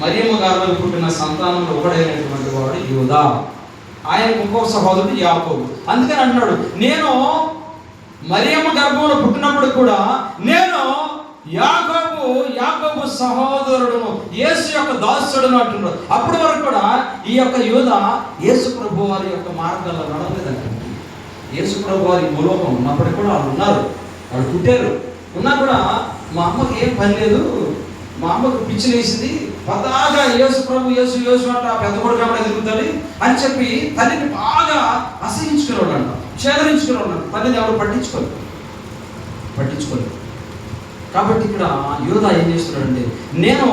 మరియమ్మ గారిలో పుట్టిన సంతానంలో ఒకడైనటువంటి వాడు యూదా. ఆయన ఇంకొక సహోదరుడు యాకోబు. అందుకని అంటున్నాడు, నేను మరియమ్మ గర్భంలో పుట్టినప్పుడు కూడా నేను యాకోబు సహోదరుడును, యేసు యొక్క దాసుడును అంటున్నాడు. అప్పటి వరకు కూడా ఈ యొక్క యూదా యేసు ప్రభు వారి యొక్క మార్గాల్లో నడవలేదంట. యేసు ప్రభు వారి భూలోకం ఉన్నప్పటికీ కూడా వాళ్ళు ఉన్నారు, వాళ్ళు పుట్టారు. ఉన్నా కూడా మా అమ్మకి ఏం పని లేదు, మా అమ్మకు పిచ్చి వేసింది, పదాగా యేసు ప్రభు యేసు యేసు అంట పెద్ద కొడుకు అక్కడ తిరుగుతాడు అని చెప్పి తల్లిని బాగా అసహించుకునేవాడు అంట, చేదరించుకునేవాడు అంట. తల్లిని ఎవరు పట్టించుకోలేదు. కాబట్టి ఇక్కడ యూదా ఏం చేస్తున్నాడంటే, నేను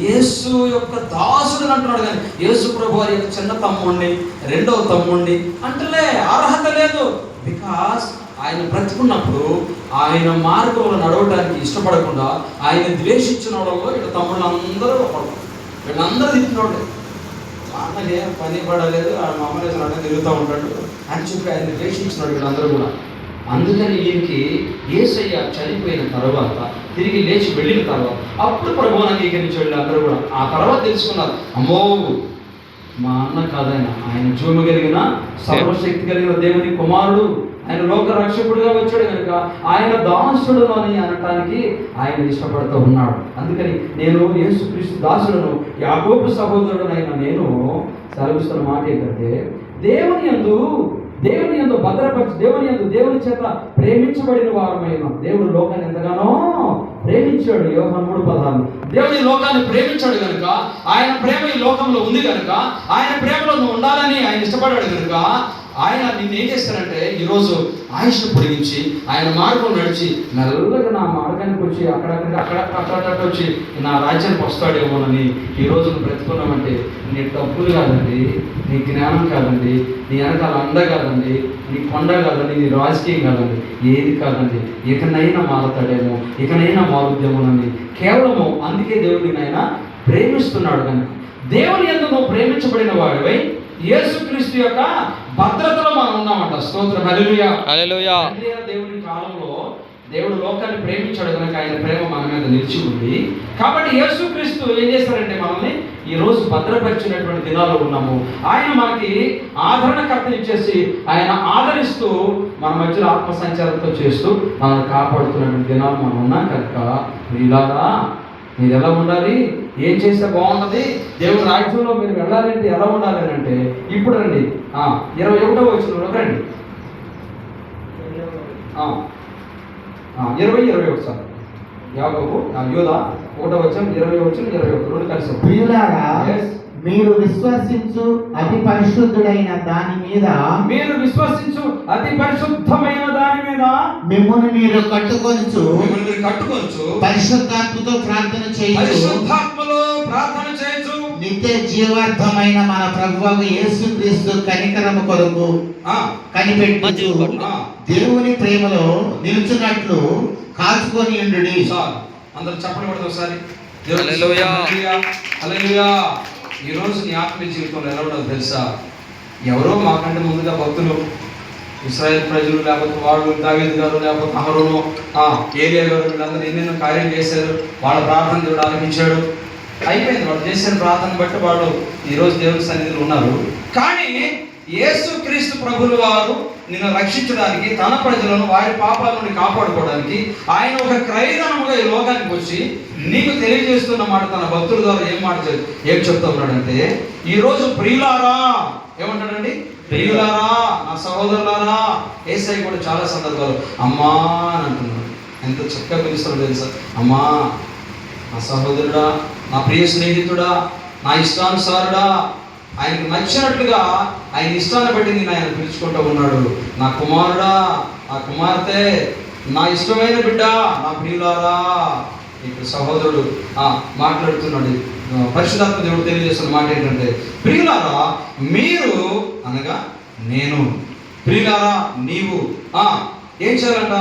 యేసు యొక్క దాసుడు అంటున్నాడు, కానీ యేసు ప్రభు వారి యొక్క చిన్న తమ్ముడిని, రెండవ తమ్ముడిని అంటలే. అర్హత లేదు. బికాస్ ఆయన బ్రతుకున్నప్పుడు ఆయన మార్గంలో నడవడానికి ఇష్టపడకుండా ఆయన ద్వేషించిన వాళ్ళలో ఇక్కడ తమ్ముళ్ళందరూ వీళ్ళందరూ తిట్టినోడే. అన్నకి ఏం పని పడలేదు, ఆ మమ్మల్ని అన్న తిరుగుతూ ఉంటాడు అని చెప్పి ఆయన ద్వేషించినాడు వీళ్ళందరూ కూడా. అందుకని ఈయనకి యేసయ్య చనిపోయిన తర్వాత తిరిగి లేచి వెళ్ళిన తర్వాత అప్పుడు ప్రభువుని అంగీకరించి వెళ్ళి అందరూ కూడా ఆ తర్వాత తెలుసుకున్నారు, అమ్మో మా అన్న కాదైనా, ఆయన జీవము కలిగిన సర్వశక్తి కలిగిన దేవుని కుమారుడు, ఆయన లోక రక్షకుడుగా వచ్చాడు కనుక ఆయన దాసుడు అని అనటానికి ఆయన ఇష్టపడుతూ ఉన్నాడు. అందుకని నేను యేసుక్రీస్తు దాసుడును, యాకోబు సహోదరుడునైన నేను సెలవిస్తున్న మాట ఏంటంటే, దేవుని యందు భద్రపరిచి దేవుని చేత ప్రేమించబడిన వారమైన దేవుడు లోకాన్ని ఎంతగానో ప్రేమించాడు. యోహాను 3:16. దేవుడి లోకాన్ని ప్రేమించాడు కనుక, ఆయన ప్రేమ ఈ లోకంలో ఉంది కనుక, ఆయన ప్రేమలో నువ్వు ఉండాలని ఆయన ఇష్టపడ్డాడు కనుక ఆయన నిన్ను ఏం చేస్తారంటే ఈరోజు ఆయుష్ను పొడిగించి ఆయన మార్గం నడిచి మెల్లగా నా మార్గానికి వచ్చి అక్కడ వచ్చి నా రాజ్యానికి వస్తాడేమోనని ఈరోజు నువ్వు బ్రతుకున్నామంటే నీ డబ్బులు కాదండి, నీ జ్ఞానం కాదండి, నీ వెనకాల అండ కాదండి, నీ కొండ కాదండి, నీ రాజకీయం కాదండి, ఏది కాదండి, ఇకనైనా మారుతాడేమో, ఇకనైనా మారుద్దేమోనని కేవలము అందుకే దేవుడిని ఆయన ప్రేమిస్తున్నాడు. కనుక దేవుని యందు నువ్వు ప్రేమించబడిన వాడివై యేసుక్రీస్తు యొక్క భద్రతలో మనం ఉన్నామంట. స్తోత్రం. హల్లెలూయా. హల్లెలూయా. దేవుని కాలంలో దేవుడు లోకాన్ని ప్రేమించాడు కనుక ఆయన ప్రేమ మన మీద నిలిచి ఉంది. కాబట్టి యేసుక్రీస్తు ఏం చేస్తారంటే మనల్ని ఈ రోజు భద్రపరిచినటువంటి దినాల్లో ఉన్నాము. ఆయన మనకి ఆదరణకర్తలు ఇచ్చేసి ఆయన ఆదరిస్తూ మన మధ్యలో ఆత్మ సంచారంతో చేస్తూ మనల్ని కాపాడుతున్నటువంటి దినాలు మనం ఉన్నాం కనుక ఇలాగా మీరు ఎలా ఉండాలి, ఏం చేస్తే బాగుంటుంది, దేవుని రాజ్యంలో మీరు వెళ్ళాలంటే ఎలా ఉండాలి అని అంటే ఇప్పుడు రండి 21వ వచనంలో రండి. 20-21 సార్ యాకోబు యూదా 1వ వచనం 20వ వచనం 21 కలిసి. ప్రియులారా, మీరు విశ్వసించు అతి పరిశుద్ధమైన దాని మీద మిమ్మల్ని మీరు కట్టుకొనుచు పరిశుద్ధాత్మతో ప్రార్థన చేయొచ్చు నిత్య జీవార్థమైన మన ప్రభువు యేసుక్రీస్తు కనికరము కొరకు కనిపెట్టు దేవుని ప్రేమలో నిలుచున్నట్లు కాచుకొని ఉండుడి. అందరూ చెప్పండి ఒకసారి. హల్లెలూయా. హల్లెలూయా. ఈరోజు నీ ఆత్మీయ జీవితంలో ఎలా ఉండదు తెలుసా? ఎవరో మాకంటే ముందుగా భక్తులు, ఇశ్రాయేల్ ప్రజలు, లేకపోతే వాళ్ళు దావీదు గారు, లేకపోతే అహరోను, ఏలియా గారు, వీళ్ళందరూ ఎన్నెన్నో కార్యం చేశారు. వాళ్ళ ప్రార్థన దేవుడు ఆలకించాడు. అయిపోయింది. వాళ్ళు చేసిన ప్రార్థన బట్టి వాళ్ళు ఈరోజు దేవుని సన్నిధిలో ఉన్నారు. కానీ యేసుక్రీస్తు ప్రభువుల వారు నిన్ను రక్షించడానికి, తన ప్రజలను వారి పాపాల నుండి కాపాడుకోవడానికి ఆయన ఒక క్రయధనముగా ఈ లోకానికి వచ్చి నీకు తెలియజేస్తున్న మాట తన భక్తుల ద్వారా ఏం చెప్తా ఉన్నాడంటే, ఈరోజు ప్రియులారా ఏమంటాడండి? ప్రియులారా, నా సహోదరులారా. యేసయ్య కూడా చాలా సందర్భాలు అమ్మా అని అంటున్నాడు. ఎంత చక్కగా పిలుస్తాడు తెలుసా? అమ్మా, నా సహోదరుడా, నా ప్రియ స్నేహితుడా, నా ఇష్టానుసారుడా. ఆయనకు నచ్చినట్లుగా ఆయన ఇష్టాన్ని బట్టి నేను ఆయన పిలుచుకుంటూ ఉన్నాడు. నా కుమారుడా, నా కుమార్తె, నా ఇష్టమైన బిడ్డ, నా ప్రియులారా. ఇప్పుడు సహోదరుడు మాట్లాడుతున్నాడు. పరిశుద్ధాత్మ దేవుడు తెలియజేస్తున్న మాట ఏంటంటే, ప్రియులారా మీరు అనగా నేను, ప్రియులారా నీవు ఏం చేయాలంట?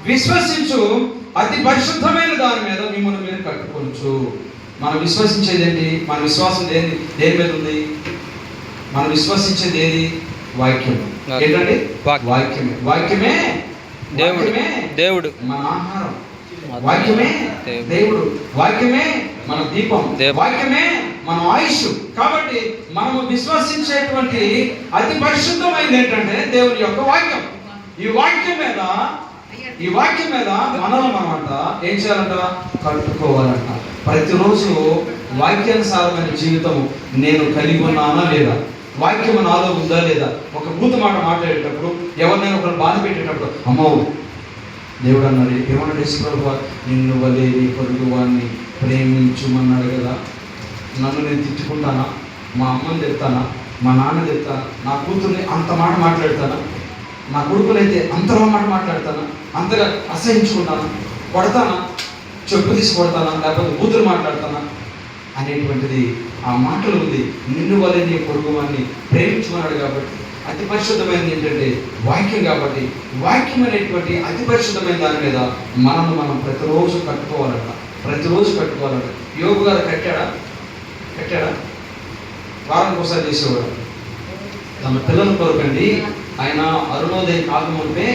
విశ్వసించు అతి పరిశుద్ధమైన దాని మీద మిమ్మల్ని మీరు కట్టుకోవచ్చు. మనం విశ్వసించేది ఏంటి? మన విశ్వాసం దేని మీద ఉంది? మనం విశ్వసించేది ఏది? వాక్యం. ఏంటండి? వాక్యమే దేవుడు, మన ఆహారం. వాక్యమే దేవుడు, వాక్యమే మన దీపం, వాక్యమే మన ఆయుష్. కాబట్టి మనము విశ్వసించేటువంటి అతి పరిశుద్ధమైనది ఏంటంటే దేవుని యొక్క వాక్యం. ఈ వాక్యం మీద మనల్ని మనమంట ఏం చేయాలంట? కట్టుకోవాలంట. ప్రతిరోజు వాక్యానుసారమైన జీవితము నేను కలిగి ఉన్నానా లేదా, వాక్యం నాలో ఉందా లేదా. ఒక భూత మాట మాట్లాడేటప్పుడు, ఎవరినైనా ఒకరు బాధ పెట్టేటప్పుడు, అమ్మో దేవుడు అన్నాడు, ఏమన్నాడు యేసుప్రభువా, నిన్ను వలే నీ పొరుగు వాడిని ప్రేమించుమన్నాడు కదా. నన్ను నేను తిట్టుకుంటానా? మా అమ్మని తిడతానా? మా నాన్న తిడతానా? నా కూతుర్ని అంత మాట మాట్లాడతానా? నా కొడుకునైతే అంతలో మాట మాట్లాడతానా? అంతగా అసహించుకుంటానా? కొడతానా? చెప్పు తీసి కొడతానా? లేకపోతే కూతురు మాట్లాడతానా అనేటువంటిది ఆ మాటలు ఉంది. నిన్ను వలె నీ పొరుగు వాడిని ప్రేమించుమన్నాడు. కాబట్టి అతి పరిశుద్ధమైనది ఏంటంటే వాక్యం. కాబట్టి వాక్యం అనేటువంటి అతి పరిశుద్ధమైన దాని మీద మనం ప్రతిరోజు కట్టుకోవాలంట. యోగు గారు కట్టాడా? వారానికి ఒకసారి చేసేవాడు. తమ పిల్లల కొరకండి ఆయన అరుణోదయం కాకముందే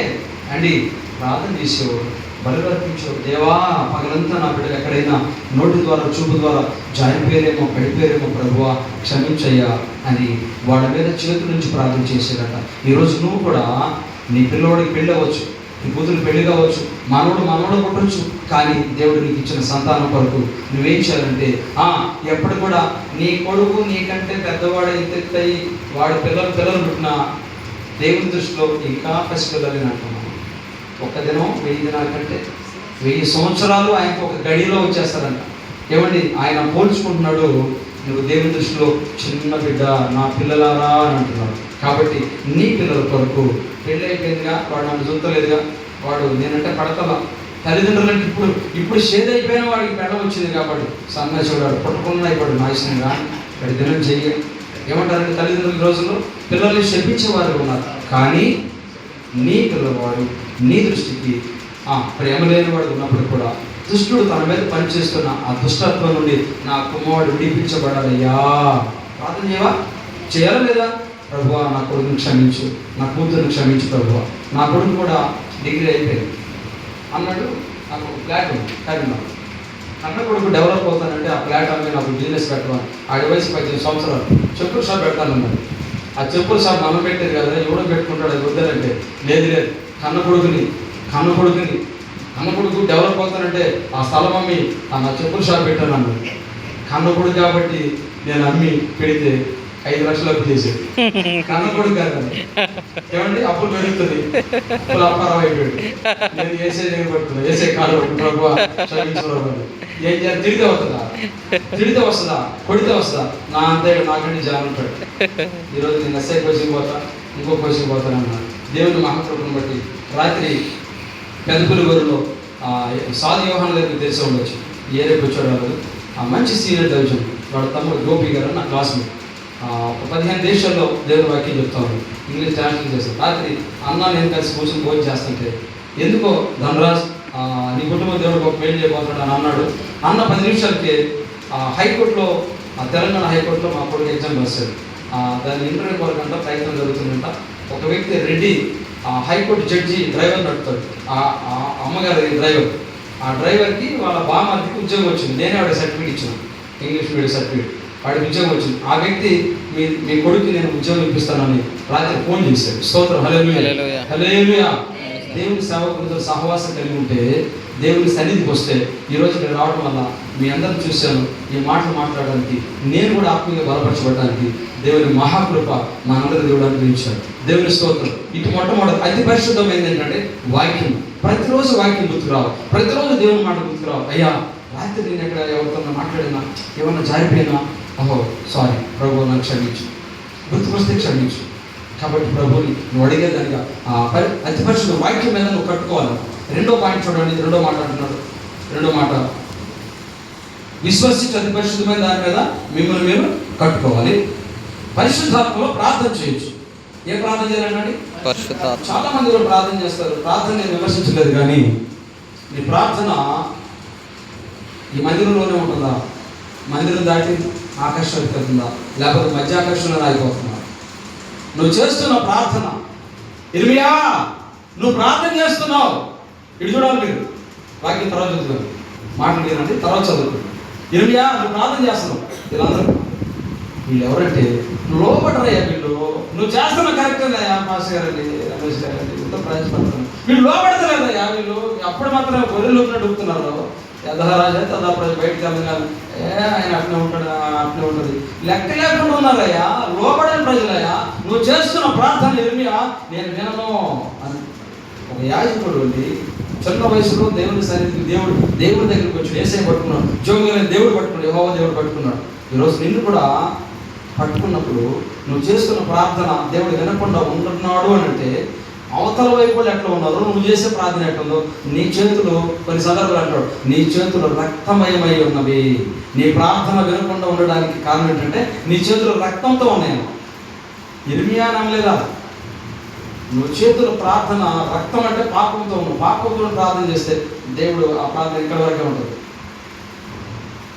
అండి ప్రార్థన చేసేవాడు, బలులు అర్పించేవాడు. దేవా, పగలంతా నా బిడ్డలు ఎక్కడైనా నోటి ద్వారా చూపు ద్వారా జారిపోయారేమో, పడిపోయారేమో, ప్రభువా క్షమించయ్యా అని వాళ్ళ మీద చేతుల నుంచి ప్రార్థన చేసేదట. ఈరోజు నువ్వు కూడా నీ పిల్లోడికి పెళ్ళి అవ్వచ్చు, నీ కూతురు పెళ్లి కావచ్చు, మనోడు పుట్టచ్చు. కానీ దేవుడు నీకు ఇచ్చిన సంతానం కొరకు నువ్వేం చేయాలంటే ఎప్పుడు కూడా నీ కొడుకు నీకంటే పెద్దవాడు ఎత్తెత్తయి వాడి పిల్లలు పుట్టినా దేవుని దృష్టిలో ఇంకా పసిపిల్లలని అంటున్నాను. ఒక్క దినం 1000 దినాల కంటే 1000 సంవత్సరాలు ఆయనకు ఒక గడిలో వచ్చేస్తారంట. ఏమండి, ఆయన పోల్చుకుంటున్నాడు, నువ్వు దేవుని దృష్టిలో చిన్న బిడ్డ, నా పిల్లలారా అని అంటున్నాడు. కాబట్టి నీ పిల్లల కొరకు పెళ్ళి అయిపోయిందిగా, వాడు నన్ను చూస్తలేదుగా, వాడు నేనంటే పడతలా, తల్లిదండ్రులంటే ఇప్పుడు షేద్ అయిపోయిన వాడికి పెళ్ళ వచ్చింది కాబట్టి సన్నాసుడు పుట్టకుండా అయిపోయాడు, నాశనంగా ఇక్కడ దినం చెయ్యి. ఏమంటారంటే తల్లిదండ్రుల రోజుల్లో పిల్లల్ని శపించేవారు ఉన్నారు. కానీ నీ పిల్లవాడు నీ దృష్టికి ప్రేమ లేని వాడు ఉన్నప్పుడు కూడా దుష్టుడు తన మీద పనిచేస్తున్న ఆ దుష్టత్వం నుండి నా కుమారుడు విడిపించబడాలయ్యా. ప్రార్థన చేయాలా లేదా? ప్రభువా, నా కొడుకుని క్షమించు, నా కూతురుని క్షమించు ప్రభువా. నా కొడుకు కూడా డిగ్రీ అయిపోయింది అన్నాడు, నాకు ఫ్లాట్ ఉంది కరీంనగర్. అన్న కొడుకు డెవలప్ అవుతానంటే ఆ ఫ్లాట్ అన్నీ నాకు బిజినెస్ పెట్టమని, ఆడి వయసు 15 సంవత్సరాలు చెప్పుల షాప్ పెడతానన్నాడు. ఆ చెప్పుల షాప్ నన్ను పెట్టేది కదా, ఎవడో పెట్టుకుంటాడు, అది వద్దానంటే లేదు కన్న కొడుకు డెవలప్ అవుతానంటే ఆ స్థలం అమ్మి నా చెప్పుల షాప్ పెట్టాను అన్నాడు. కన్న కొడుకు కాబట్టి నేను అమ్మి పెడితే 5 లక్షలు అప్పు చేసేది. కన్న కొడుకు కాదు ఏమండి, అప్పులు పెరుగుతుంది, అప్పులు అప్పారం అయిపోయాడు. నేను వేసే కాలు ప్రభు ఏం చేయాలి? తిడితే వస్తుందా కొడితే వస్తుందా? నా అంతే నాకంటే జాన్ ఉంటాడు. ఈరోజు నేను ఎస్ఐ కోచింగ్ పోతా, ఇంకో కోచింగ్ పోతానన్నాడు. దేవుని మహాప్రభుని బట్టి రాత్రి పెద్దపులిగూరులో సాధు యోహాన్ గారికి తెలిసి ఉండొచ్చు, రేపు వచ్చాడు వాళ్ళు. మంచి సీనియర్ దైవజనుడు, వాడు తమ్ముడు గోపి గారు నా క్లాస్మేట్. 15 దేశాల్లో దేవుని వాక్యం చెప్తాను, ఇంగ్లీష్ ట్రాన్స్లేట్ చేస్తాను. రాత్రి అన్న నేను కలిసి కూర్చొని భోజనం చేస్తుంటే ఎందుకో ధనరాజ్ నీ కుటుంబం దేవుడు ఒక పెళ్లి చేయబోతాడు అని అన్నాడు. అన్న 10 నిమిషాలకి హైకోర్టులో తెలంగాణ హైకోర్టులో మా కొడుకు ఎగ్జామ్ రాశాడు. దాని ఇంటర్వ్యూ కొరకంట ప్రయత్నం జరుగుతుందంట. ఒక వ్యక్తి రెడ్డి హైకోర్టు జడ్జి డ్రైవర్ నడుపుతాడు, అమ్మగారి డ్రైవర్. ఆ డ్రైవర్కి వాళ్ళ బామ్మకి ఉద్యోగం వచ్చింది. నేనే వాడికి సర్టిఫికేట్ ఇచ్చాను, ఇంగ్లీష్ మీడియం సర్టిఫికేట్. వాడికి ఉద్యోగం వచ్చింది. ఆ వ్యక్తి మీ కొడుకు నేను ఉద్యోగం ఇప్పిస్తానని రాత్రి ఫోన్ చేశాడు. స్తోత్రం, హల్లెలూయా. దేవుని సేవకులతో సహవాసం కలిగి ఉంటే, దేవుని సన్నిధికి వస్తే, ఈరోజు ఇక్కడ రావడం వల్ల మీ అందరిని చూశాను. ఈ మాటలు మాట్లాడడానికి, నేను కూడా ఆత్మీయంగా బలపరచబడడానికి దేవుని మహాకృప మనందరూ దేవుడు అనుగ్రహించాడు. దేవుని స్తోత్రం. ఇటు మొట్టమొదటి అతి పరిశుద్ధమైంది ఏంటంటే వాక్యం. ప్రతిరోజు వాక్యం గుర్తుకురావు, ప్రతిరోజు దేవుని మాట గుర్తుకురావు. అయ్యా, రాత్రి నేను ఎక్కడ ఎవరితో మాట్లాడినా, ఏమన్నా జారిపోయినా, సారీ ప్రభు, నన్ను క్షమించు, గుర్తుకొస్తే క్షమించు. కాబట్టి ప్రభుని నువ్వు అడిగేదానిగా అతి పరిశుద్ధ వాక్యం మీద నువ్వు కట్టుకోవాలి. రెండో పాయింట్ చూడండి, రెండో మాట అంటున్నాడు. రెండో మాట, విశ్వసించి అతి పరిశుద్ధమైన దాని మీద మిమ్మల్ని మీరు కట్టుకోవాలి. పరిశుద్ధాత్మలో ప్రార్థన చేయొచ్చు. ఏ ప్రార్థన చేయాలండి? చాలా మంది కూడా ప్రార్థన చేస్తారు. ప్రార్థన నేను విమర్శించలేదు, కానీ నీ ప్రార్థన ఈ మందిరంలోనే ఉంటుందా? మందిరం దాటి ఆకర్షణకు వెళ్తుందా? లేకపోతే మధ్య ఆకర్షణలో ఆగిపోతుందా? నువ్వు చేస్తున్న ప్రార్థన, ఇర్మియా నువ్వు ప్రార్థన చేస్తున్నావు, ఇటు చూడాలి మీరు. వాక్యం తర్వాత చదువుతాను, మాటలు లేదండి, తర్వాత చదువుతాను. ఇర్మియా నువ్వు ప్రార్థన చేస్తున్నావు, వీళ్ళు ఎవరంటే లోబడరయ్యా, వీళ్ళు నువ్వు చేస్తున్న కరెక్టేనయ్యా మాస్టర్ గారండి, రమేష్ గారండి, ఇంత ప్రయాసపడుతున్నాను, వీళ్ళు లోబడతలేదయ్యా, వీళ్ళు అప్పుడు మాత్రమే గొర్రెలు అడుగుతున్నారు, యథారాజా తదా ప్రజలు బయటకు వెళ్ళగాలి, ఆయన అట్నే ఉంటాడు అట్నే ఉంటుంది, లెక్క లేకుండా ఉన్నారయ్యా, లోబడని ప్రజలయ్యా, నువ్వు చేస్తున్న ప్రార్థన ఇర్మియా నేను వినను అని. ఒక యాజకుడు అండి చిన్న వయసులో దేవుని సన్నిధికి దేవుడి దగ్గరికి వచ్చి ఏసై పట్టుకున్నాడు, జోగులని దేవుడు పట్టుకున్నాడు, యెహోవా దేవుడు పట్టుకున్నాడు. ఈరోజు నిన్ను కూడా పట్టుకున్నప్పుడు నువ్వు చేస్తున్న ప్రార్థన దేవుడు వినకుండా ఉంటున్నాడు అని అంటే అవతల వైపు ఎట్లా ఉన్నారు, నువ్వు చేసే ప్రార్థన ఎట్లుందో, నీ చేతులు కొన్ని సందర్భాలు అంటాడు, నీ చేతులు రక్తమయమై ఉన్నవి. నీ ప్రార్థన వినకుండా ఉండడానికి కారణం ఏంటంటే నీ చేతులు రక్తంతో ఉన్నాయి. ఇర్మియా నమ్మలేదా? నువ్వు చేతుల ప్రార్థన రక్తం అంటే పాపంతో ఉన్నావు, పాపంతో ప్రార్థన చేస్తే దేవుడు ఆ ప్రార్థన ఇక్కడ వరకే ఉంటుంది,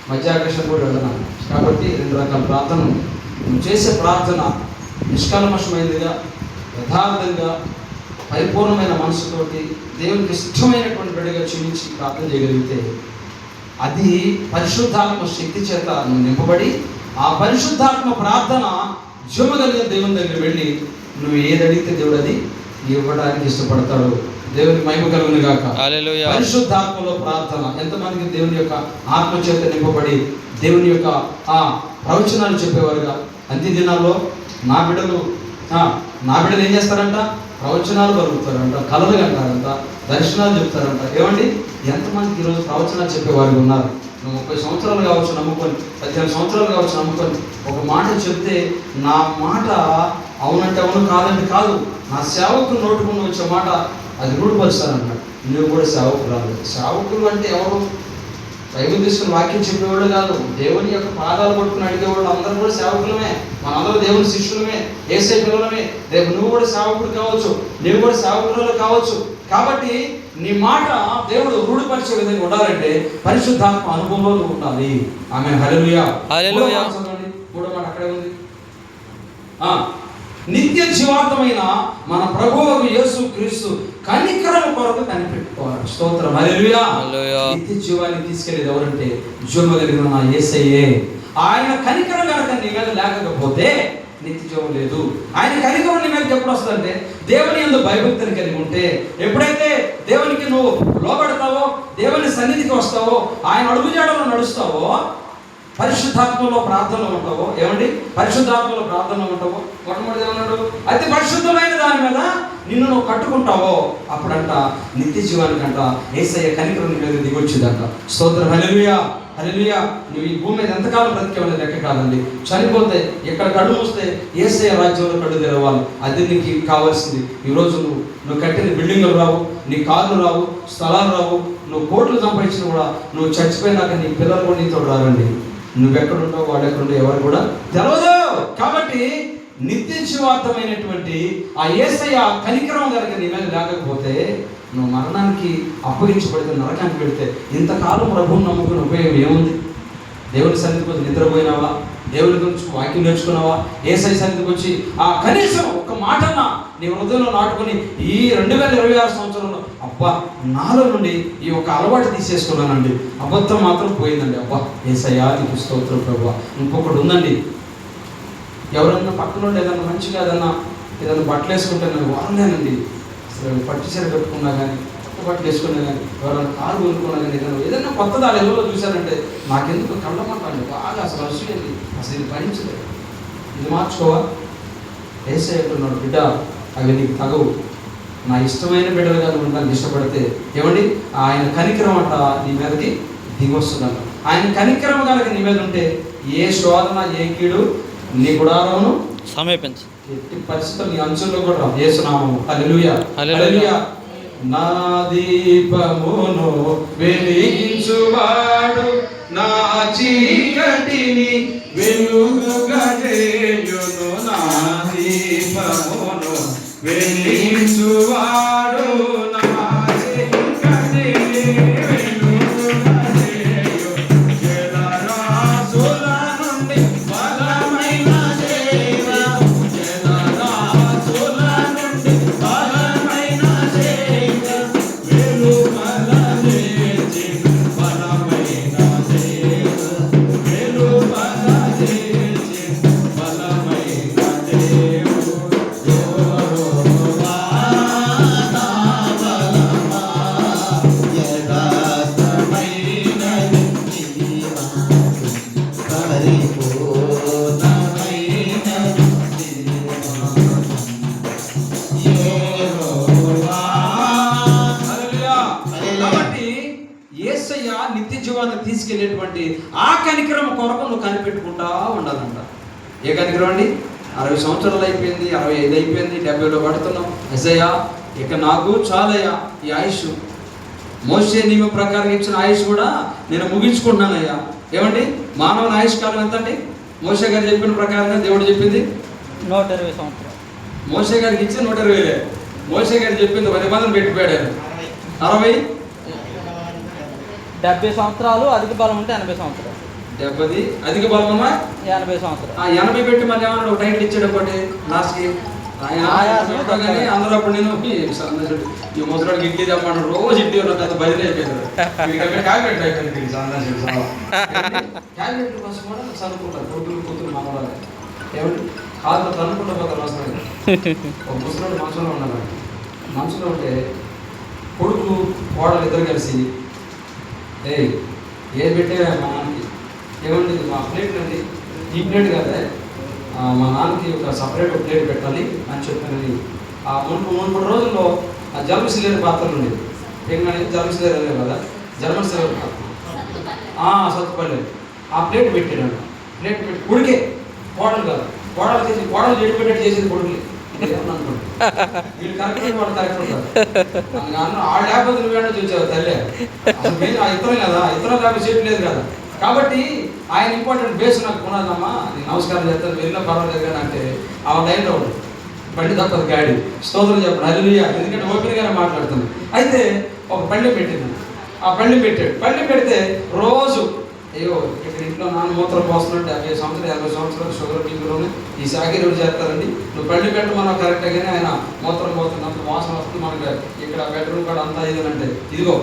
మధ్యాకర్షణ కూడా వెళ్తున్నాను. కాబట్టి 2 రకాల ప్రార్థన. నువ్వు చేసే ప్రార్థన నిష్కల్మషమైనదిగా, యథార్థంగా, పరిపూర్ణమైన మనసుతోటి దేవునికి ఇష్టమైనటువంటి బిడ్డగా చూపించి ప్రార్థన చేయగలిగితే అది పరిశుద్ధాత్మ శక్తి చేత నువ్వు నింపబడి ఆ పరిశుద్ధాత్మ ప్రార్థన జీవగలిగిన దేవుని దగ్గర వెళ్ళి నువ్వు ఏది అడిగితే దేవుడు అది ఇవ్వడానికి ఇష్టపడతాడు. దేవుని మహిమ కలుగును గాక. హల్లెలూయా. పరిశుద్ధాత్మలో ప్రార్థన. ఎంతమందికి దేవుని యొక్క ఆత్మ చేత నింపబడి దేవుని యొక్క ఆ ప్రవచనాలు చెప్పేవారుగా, అంత్య దినాల్లో నా బిడ్డలు ఏం చేస్తారంట? ప్రవచనాలు కలుగుతారంట, కలలు అంటారంట, దర్శనాలు చెప్తారంట. ఏమండి, ఎంతమందికి ఈరోజు ప్రవచనాలు చెప్పేవారు ఉన్నారు? 30 సంవత్సరాలు కావచ్చు నమ్ముకొని, 18 సంవత్సరాలు కావచ్చు నమ్ముకొని, ఒక మాట చెప్తే నా మాట అవునంటే అవును, కాదంటే కాదు, నా సేవకులు నోటుకుని వచ్చే మాట అది రూఢపరుస్తానన్నాడు. నువ్వు కూడా సేవకులు రాలేదు. సేవకులు అంటే ఎవరు? బైబిల్ తీసుకుని వాక్యం చెప్పేవాళ్ళు కాదు, దేవుని యొక్క పాదాలు పట్టుకుని అడిగేవాళ్ళు అందరూ కూడా సేవకులమే. మనందరూ దేవుని శిష్యులమే, యేసయ్య పిల్లలమే. రేపు నువ్వు కూడా సేవకుడు కావచ్చు, నువ్వు కూడా సేవకులు కావచ్చు. కాబట్టి నీ మాట దేవుడు రూఢపరిచే విధంగా ఉండాలంటే పరిశుద్ధాత్మ అనుభవంలో ఉండాలి. ఆమె హల్లెలూయా. హల్లెలూయా. మూడో మాట అక్కడే ఉంది. నిత్య జీవార్థమైన మన ప్రభువు యేసు క్రీస్తు కనికరం కొరకు కనిపెట్టుకోవాలి. స్తోత్రం. హల్లెలూయా. నిత్య జీవాన్ని తీసుకెళ్ళేది ఎవరంటే జీవగలిగిన నా యేసయ్యే. ఆయన కనికరం కనుక నీ మీద లేకపోతే నిత్య జీవం లేదు. ఆయన కనికరం నీ మీద ఎప్పుడు వస్తుందంటే దేవుని యందు భయభక్తిని కలిగి ఉంటే, ఎప్పుడైతే దేవునికి నువ్వు లోబడతావో, దేవుని సన్నిధికి వస్తావో, ఆయన అడుగుజాడలో నడుస్తావో, పరిశుద్ధాత్మలో ప్రార్థనలో ఉంటావో, ఏమండి పరిశుద్ధాత్మలో ప్రార్థనలో ఉంటావో, మొట్టమొదటి ఏమన్నాడు? అతి పరిశుద్ధమైన దాని మీద నిన్ను నువ్వు కట్టుకుంటావో అప్పుడంట నిత్య జీవానికంట యేసయ్య కనికరం నీ మీద దిగొచ్చిందంట. స్తోత్రం. హల్లెలూయా. హల్లెలూయా. నువ్వు ఈ భూమి మీద ఎంతకాలం బ్రతికేవనేది లెక్క కాదండి. చనిపోతే ఇక్కడ కళ్ళు మూస్తే యేసయ్య రాజ్యంలో కళ్ళు తెరవాలి. అది నీకు కావాల్సింది. ఈరోజు నువ్వు కట్టిన బిల్డింగులు రావు, నీ కార్లు రావు, స్థలాలు రావు, నువ్వు కోట్లు సంపాదించిన కూడా నువ్వు చచ్చిపోయినాక నీ పిల్లలు కూడా నీతో రారండి. నువ్వెక్కడుంటావు, వాడు ఎక్కడుంటావు ఎవరు కూడా తెలవదు. కాబట్టి నిత్య జీవార్థమైనటువంటి ఆ యేసయ్య కనికరం కనుక నీ మీద లేకపోతే నువ్వు మరణానికి అప్పగించబడితే, నరకానికి పెడితే, ఇంతకాలం ప్రభువుని నమ్ముకుని ఉపయోగం ఏముంది? దేవుని సన్నిధికి వచ్చి నిద్రపోయినావా? దేవుని గురించి వాక్యం నేర్చుకున్నావా? యేసయ్య సన్నిధికి వచ్చి ఆ కనీసం ఒక మాటన నీ హృదయంలో నాటుకొని ఈ 2026 సంవత్సరంలో అబ్బా నాలో నుండి ఈ ఒక అలవాటు తీసేసుకున్నానండి, అబద్ధం మాత్రం పోయిందండి, అబ్బా యేసయ్యా నీకు స్తోత్రం ప్రభువా. ఇంకొకటి ఉందండి, ఎవరన్నా పక్కన ఏదన్నా మంచిగా ఏదన్నా బట్టలు వేసుకుంటే నేను వాడలేనండి, అసలు పట్టు చీర కట్టుకున్నా కానీ, కొత్త బట్టలు వేసుకున్నా కానీ, ఎవరైనా కారు కొనుక్కున్నా కానీ, ఏదైనా కొత్త దాని ఎవరో చూశానంటే నాకెందుకు కళ్ళమంటాను బాగా అసలు అసలు అసలు ఇది భరించలేదు. ఇది మార్చుకోవా? యేసయ్య అంటున్నాడు, బిడ్డ అవి నీకు తగవు, నా ఇష్టమైన బిడ్డలుగా నువ్వు నాకు ఇష్టపడితే, ఏమండి ఆయన కనికరం అంట నీ మీదకి దిగొస్తుందంట. ఆయన కనికరం కనుక నీ మీద ఉంటే ఏ శోధన ఏ కీడు నీ గుడారమును సమీపించు. ఎట్టి పరిస్థితులు నీ అంచుల్లో కూడా యేసునామము. హల్లెలూయా. హల్లెలూయా. నా దీపమును వెలిగించువాడు నా చీకటిని వెలుగుగా చేయును. నా దీపమును వెలిగించువాడు నా చీకటిని వెలుగుగా చేయును. జలరాశుల నుండి బలమైన దేవ, జలరాశుల నుండి బలమైన దేవ, వెలుగల చేసిన బలమైన దేవ. కనిపెట్టుకుంటా ఉండాలంట. ఏ కనికరం అండి? 60 సంవత్సరాలు అయిపోయింది, 65 అయిపోయింది, 70లో పడుతున్నాం. ఎస్ఐయా ఇక నాకు చాలయ్యా ఈ ఆయుష్, మోషే నియమ ప్రకారం ఇచ్చిన ఆయుష్ కూడా నేను ముగించుకుంటున్నానయ్యా. ఏమండి మానవుని ఆయుష్ కాలం ఎంత అండి? మోషే గారు చెప్పిన ప్రకారంగా దేవుడు చెప్పింది 120 సంవత్సరాలు. మోషే గారికి ఇచ్చి 120. మోషే గారు చెప్పింది 10 మందిని పెట్టిపోయాడు. 60 70 సంవత్సరాలు అధిక బలం ఉంటే 80 సంవత్సరాలు. 70 అధిక బలమా 80 సంవత్సరాలు. 80 పెట్టి మళ్ళీ ఏమన్నా ఒక టైటిల్ ఇచ్చాడు ఒకటి లాస్ట్కి. కానీ అందరూ అప్పుడు నేను ఈ ముసలాడికి ఇడ్లీ తెమ్మన్నాడు, రోజు ఇడ్లీ ఉన్న పెద్ద బదిలీ అయిపోయింది. క్యాబినెట్ అయిపోయింది. క్యాబినెట్ కోసం కూడా చదువుకుంటారు కొడుకులు కూతురు మనవాళ్ళు. ఏమంటే కాదు చదువుకుంటా పోతారు అవసరం. ఒక ముసలాడు మంచంలో ఉన్నాడు. మంచంలో ఉంటే కొడుకు కోడలు ఇద్దరు కలిసి ఏది పెట్టే మా నాన్నకి, ఏమండి మా ప్లేట్ అండి, ఈ ప్లేట్ కదా మా నాన్నకి ఒక సపరేట్ ప్లేట్ పెట్టాలి అని చెప్పానని. ఆ మునుపటి రోజుల్లో ఆ జర్మన్ సిలిండర్ పాత్రలు ఉండేది. ఏంటంటే జర్మన్ సిలిండర్ కదా, జర్మన్ సిలిండర్ పాత్ర సత్తుపల్లి ఆ ప్లేట్ పెట్టాడు. ప్లేట్ పెట్టి కొడుకే, కోడలు కాదు, కోడలు చేసి కోడలు చెడు పెట్టేట్టు చేసేది కొడుకుని అనుకోండి. వీళ్ళు కరెక్ట్ వాళ్ళు కరెక్ట్ ఉంటారు. ఆ లేకపోతే నువ్వేనా చూసావు తల్లే, అసలు మెయిన్ ఆ ఇతరం కదా, ఇతరం లేకపోతే చెట్టు లేదు కదా. కాబట్టి ఆయన ఇంపార్టెంట్ బేస్ నాకు కొనాలమ్మా, నేను నమస్కారం చేస్తాను, వెళ్ళినా పర్వాలేదు కానీ అంటే ఆ లైన్లో ఉంటుంది. బండి తప్పదు గాడి, స్తోత్రం చెప్పండి హల్లెలూయా, ఎందుకంటే ఓపెన్గానే మాట్లాడుతుంది. అయితే ఒక పళ్ళెం పెట్టింది. ఆ పళ్ళెం పెట్టాడు. పళ్ళెం పెడితే రోజు అయ్యో ఇక్కడ ఇంట్లో నాన్న మూత్రం పోస్తున్నట్టు 50 సంవత్సరాలు 80 సంవత్సరాలు షుగర్ బీపీలోనే ఈ సాగిరుడు చేస్తారండి, నువ్వు పళ్ళెం పెట్టమన్నా కరెక్ట్గానే ఆయన మూత్రం పోతున్నంత వాసన వస్తుంది మనకి ఇక్కడ బెడ్రూమ్ కూడా అంతా ఇదేనంటే, ఇదిగో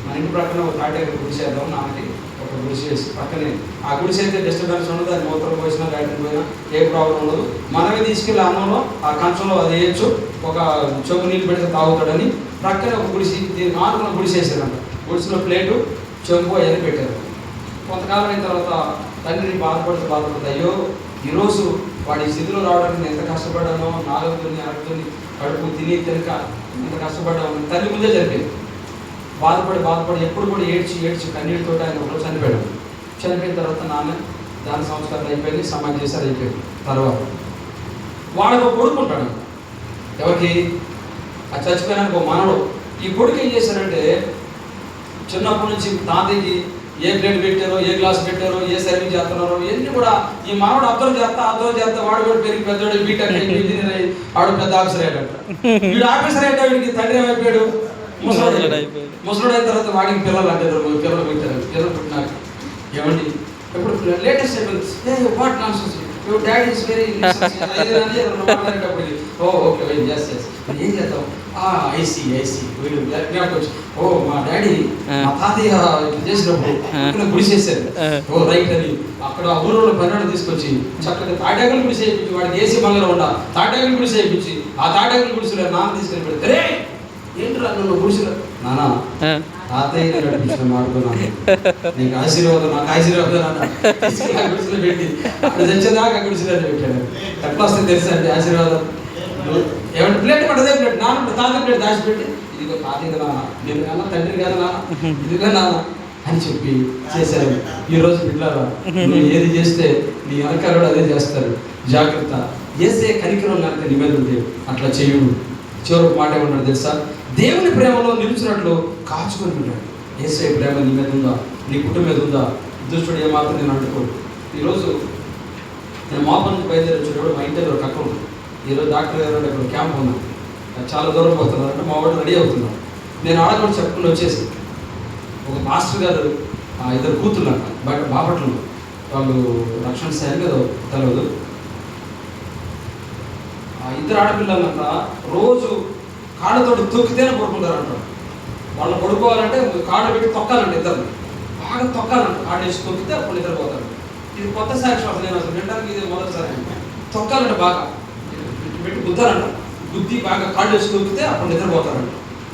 మన ఇంటి ప్రక్కన ఒక తాటేరు గుడిసేద్దాం నాన్నకి, ఒక గుడిసి వేసి పక్కనే ఆ గుడిసి అయితే డిస్టర్బెన్స్ ఉండదు. అది మూత్రం పోసినా లాట్రిన్ పోయినా ఏ ప్రాబ్లం ఉండదు. మనమే తీసుకెళ్ళి అన్నంలో ఆ కంచంలో అది వేయచ్చు, ఒక చెంబు నీళ్ళు పెడితే తాగుతాడని ప్రక్కనే ఒక గుడిసి నార్మల్ గుడిసి వేసారంట. గుడిసిలో ప్లేటు చెంబు అవన్నీ పెట్టారు. కొంతకాలం అయిన తర్వాత తండ్రిని బాధపడుతూ అయ్యో ఈరోజు వాడి స్థితిలో రావడానికి నేను ఎంత కష్టపడ్డానో, నాలుగుని అడుగుని కడుపు తిని తినక ఎంత కష్టపడ్డాను. తల్లి ముందే చనిపోయింది. బాధపడి ఎప్పుడు కూడా ఏడ్చి కన్నీటితో ఆయన ఒకరోజు చనిపోయాడు. చనిపోయిన తర్వాత నాన్న దాని సంస్కారాలు అయిపోయింది, సమాధి చేశారు, అయిపోయింది. తర్వాత వాడు కొడుకుంటాడు. ఎవరికి? ఆ చచ్చిపోయినాక ఒక మనడు. ఈ కొడుకు ఏం చేశారంటే చిన్నప్పటి నుంచి తాతయ్యకి ఏ ప్లేట్ పెట్టారో, ఏ గ్లాస్ పెట్టారో, ఏ సర్వీస్ చేస్తున్నారో ఇవన్నీ కూడా ఈ మనవాడు అబ్జర్వ్ చేస్తా వాడు కూడా పెరిగి పెద్దవాడు బీటెక్ ఇంజనీర్ అయ్యి వాడు పెద్ద ఆఫీసర్ అయ్యాడు. వీడు ఆఫీసర్ అయితే వీడికి తండ్రి అయిపోయాడు, ముసలుడు అయిన తర్వాత వాడికి పిల్లలు అంటే పిల్లలు పుట్టినారు. ఏమండి ఇప్పుడు లేటెస్ట్ అయిపోయింది, what non sense, your daddy is very okay ఏం చేద్దాం, ఐసీ వీడు వచ్చి మా డాడీ మా తాతయ్య చేసినప్పుడు గుడిసేసారు, రైట్ అని అక్కడ ఆ ఊళ్ళో పన్నెండు తీసుకొచ్చి చక్కగా తాటాకులు గుడిసి వేయించి వాడికి ఏసీ బంగ్లా ఉండ తాటాకులు గుడిసి వేయించి ఆ తాటాకులు గుడిసిలో నాన్న తీసుకెళ్ళి పెడితే రే ఏంట్రా నువ్వు గుడిసిలో నాన్న తాతయ్య నడిపించిన మాడుకున్నాను, నీకు ఆశీర్వాదం, నాకు ఆశీర్వాదం నాన్న గుడిసిలో పెట్టి అక్కడ తెచ్చేదాకా గుడిసిలో పెట్టాడు. ఎట్లా వస్తుంది తెలుసా అండి ఆశీర్వాదం? ఏమంటే ప్లేట్ పట్టదే ప్లేట్ నాన్న తాత ప్లేట్ దాచిపెట్టి ఇదిగో తాతయ్య నాన్న, నేను కన్నా తండ్రి కదా నాన్న, ఇదిగో నాన్న అని చెప్పి చేశారు. ఈరోజు పిల్లలు నువ్వు ఏది చేస్తే నీ వెనకాల అదే చేస్తారు, జాగ్రత్త. చేస్తే కనికరం కనుక నీ మీద ఉంది, అట్లా చేయడు. చివరికి మాట ఏమన్నాడు తెలుసా? దేవుని ప్రేమలో నిలిచినట్లు కాచుకొని ఉంటాడు. ఏసే ప్రేమ నీ మీద ఉందా, నీ కుటుంబం మీద ఉందా? దుష్టుడు ఏమాత్రం నేను అంటుకోడు. ఈరోజు నేను మాపల నుంచి బయలుదేరి వచ్చేటప్పుడు మా ఇంటి ఒక అక్క ఉంది. ఈరోజు డాక్టర్ గారు ఇక్కడ క్యాంప్ ఉన్నాను, చాలా దూరం పోతున్నారు అంటే మా వాడు రెడీ అవుతున్నాను. నేను ఆడకుండా చెప్పుకుని వచ్చేసి ఒక మాస్టర్ గారు ఇద్దరు కూతుర్లు అంట బట్ బాపట్లు, వాళ్ళు రక్షణ శాఖ ఏదో తెలియదు, ఇద్దరు ఆడపిల్లలంట రోజు కాళ్ళతోటి తొక్కితేనే పడుకుంటారంట. వాళ్ళు పడుకోవాలంటే కాళ్ళు పెట్టి తొక్కాలంట, ఇద్దరు బాగా తొక్కాలంట, కాళ్ళు వేసి తొక్కితే అప్పుడు నిద్రపోతారు. ఇది కొత్త సాక్షి, నేను అసలు వినడానికి ఇది మొదటిసారి. తొక్కాలంట బాగా పెట్టి గుద్దాలంట, గుద్ది బాగా కాళ్ళు వేసి తొక్కితే అప్పుడు నిద్రపోతారంట.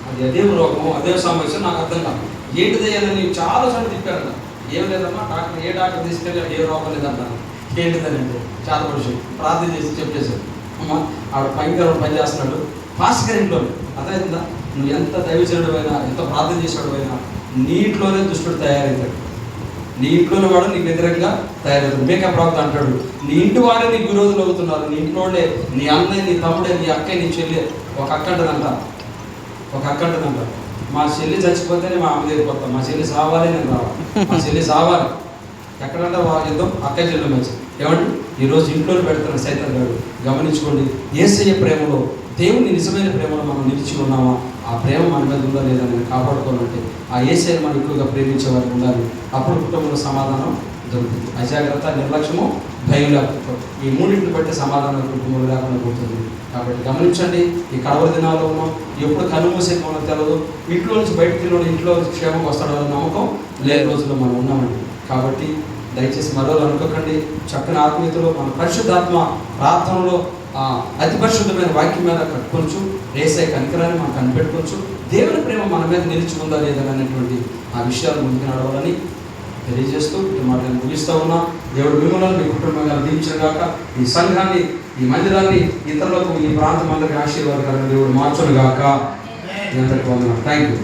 అది అదే రోగము, అదే సమస్య, నాకు అర్థం కాదు. ఏంటిదయ్యాలని చాలాసార్లు తిప్పారంట. ఏం లేదమ్మా డాక్టర్, ఏ డాక్టర్ తీసుకెళ్ళి ఏ రోగం లేదంటాను. ఏంటిదని అంటే చాలా పరుషం ప్రార్థన చేసి చెప్పేశారు, అమ్మ ఆవిడ భయంకరం పని చేస్తున్నాడు పాస్టర్ గారి ఇంట్లో. అర్థమవుతుందా? నువ్వు ఎంత దైవజనుడు అయినా, ఎంత ప్రార్థన చేసాడు అయినా నీ ఇంట్లోనే దుష్టుడు తయారవుతాడు. నీ ఇంట్లోని వాడు నీకు వ్యతిరేకంగా తయారవుతాడు. మేకప్ రావుతా అంటాడు, నీ ఇంటి వారే నీకు విరోధులు అవుతున్నారు. నీ ఇంట్లోనే నీ అన్నయ్య, నీ తమ్ముడే, నీ అక్కయ్య, నీ చెల్లి. ఒక అక్క అంటదంట, మా చెల్లి చచ్చిపోతేనే మా అమ్మ దగ్గరికి మా చెల్లి సావాలి, నేను రావాలి, మా చెల్లి సావాలి. ఎక్కడంటే యుద్ధం అక్కయ్య చెల్లి మంచి. ఏమండి ఈరోజు ఇంట్లో పెడుతున్న సైతం గారు గమనించుకోండి. యేసయ్య ప్రేమలో, దేవుని నిజమైన ప్రేమలో మనం నిలిచి ఉన్నామా? ఆ ప్రేమ మన మీద ఉందా లేదా నేను కాపాడుకోవాలంటే ఆ యేసయ్యను మనం ఎక్కువగా ప్రేమించే వారికి ఉండాలి. అప్పుడు కుటుంబంలో సమాధానం దొరుకుతుంది. అజాగ్రత్త, నిర్లక్ష్యము, భయం లేకపోతే ఈ మూడింటిని బట్టి సమాధానం కుటుంబంలో లేకుండా పోతుంది. కాబట్టి గమనించండి, ఈ కడవరి దినాల్లో ఉన్నాం. ఎప్పుడు కనుమూసే మనకు తెలియదు. ఇంట్లో నుంచి బయటకు తిరిగి ఇంట్లో క్షేమం వస్తాడో నమ్మకం లేని రోజుల్లో మనం ఉన్నామండి. కాబట్టి దయచేసి మరో అనుకోకండి. చక్కని ఆత్మీయతలో మన పరిశుద్ధాత్మ ప్రార్థనలో అతి పరిశుద్ధమైన వాక్యం మీద కట్టుకొనచ్చు. యేసయ్య కనికరాన్ని మనం కనిపెట్టుకోవచ్చు. దేవుని ప్రేమ మన మీద నిలిచి ఉందా లేదా అనేటువంటి ఆ విషయాలు ముందుకు నడవాలని తెలియజేస్తూ ఈ మాట నేను ముగిస్తూ ఉన్నా. దేవుడు మిమ్మల్ని, మీ కుటుంబంగా దీవించిన గాక. ఈ సంఘాన్ని, ఈ మందిరాన్ని ఇతరులకు, ఈ ప్రాంతం అందరికీ ఆశీర్వాదకరంగా దేవుడు మార్చును గాక. Thank you.